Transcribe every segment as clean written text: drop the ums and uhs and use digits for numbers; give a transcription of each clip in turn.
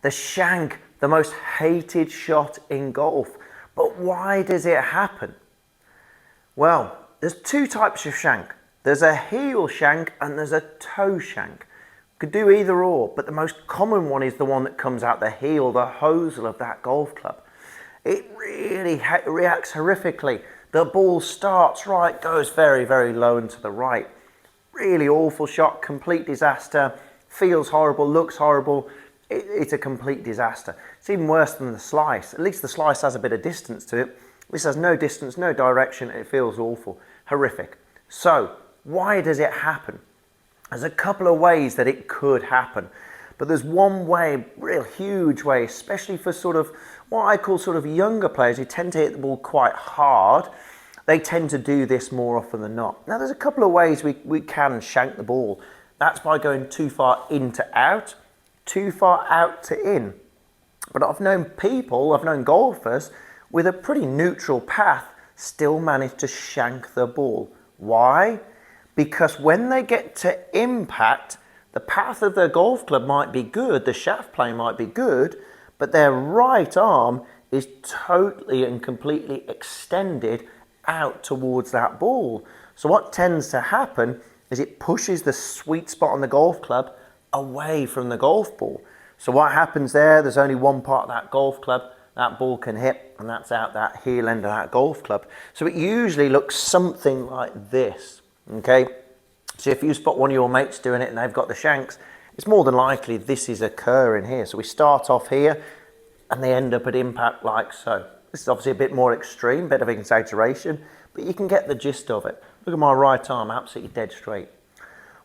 The shank, the most hated shot in golf. But why does it happen? Well, there's two types of shank. There's a heel shank and there's a toe shank. Could do either or, but the most common one is the one that comes out the heel, the hosel of that golf club. It really reacts horrifically. The ball starts right, goes very, very low and to the right. Really awful shot, complete disaster, feels horrible, looks horrible. It's a complete disaster. It's even worse than the slice. At least the slice has a bit of distance to it. This has no distance, no direction, it feels awful, horrific. So, why does it happen? There's a couple of ways that it could happen, but there's one way, real huge way, especially for sort of what I call sort of younger players who tend to hit the ball quite hard. They tend to do this more often than not. Now there's a couple of ways we can shank the ball. That's by going too far in to out, too far out to in. But I've known golfers with a pretty neutral path still manage to shank the ball. Why? Because when they get to impact, the path of their golf club might be good, the shaft plane might be good, but their right arm is totally and completely extended out towards that ball. So what tends to happen is it pushes the sweet spot on the golf club away from the golf ball. So what happens there, there's only one part of that golf club that ball can hit, and that's out that heel end of that golf club. So it usually looks something like this. Okay, so if you spot one of your mates doing it and they've got the shanks, it's more than likely this is occurring here. So we start off here and they end up at impact like so. This is obviously a bit more extreme, bit of exaggeration, but you can get the gist of it. Look at my right arm, absolutely dead straight.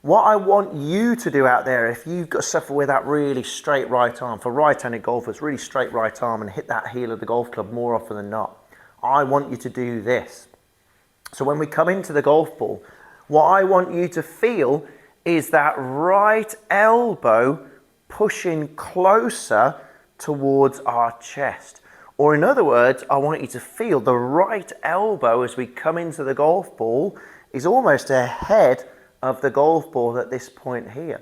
What I want you to do out there, if you've got to suffer with that really straight right arm, for right-handed golfers, really straight right arm and hit that heel of the golf club more often than not, I want you to do this. So when we come into the golf ball, what I want you to feel is that right elbow pushing closer towards our chest. Or in other words, I want you to feel the right elbow as we come into the golf ball is almost ahead of the golf ball at this point here.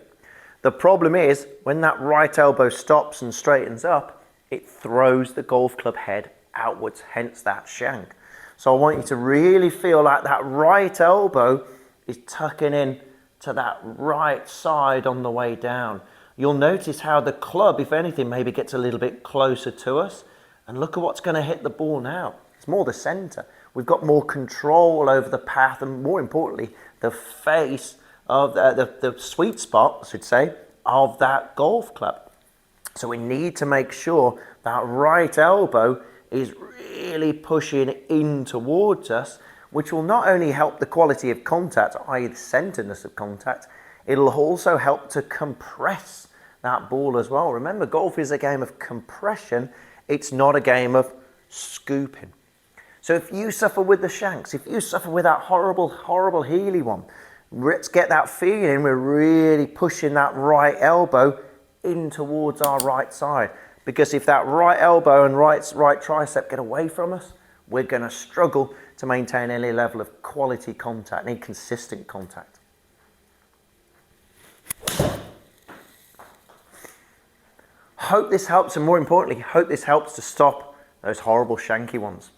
The problem is when that right elbow stops and straightens up, it throws the golf club head outwards, hence that shank. So I want you to really feel like that right elbow is tucking in to that right side on the way down. You'll notice how the club, if anything, maybe gets a little bit closer to us. And look at what's going to hit the ball now. It's more the center. We've got more control over the path and more importantly, the face of the sweet spot, I should say, of that golf club. So we need to make sure that right elbow is really pushing in towards us, which will not only help the quality of contact, i.e. the centeredness of contact, it'll also help to compress that ball as well. Remember, golf is a game of compression. It's not a game of scooping. So if you suffer with the shanks, if you suffer with that horrible, horrible heely one, let's get that feeling. We're really pushing that right elbow in towards our right side. Because if that right elbow and right tricep get away from us, we're going to struggle to maintain any level of quality contact, any consistent contact. Hope this helps, and more importantly, hope this helps to stop those horrible shanky ones.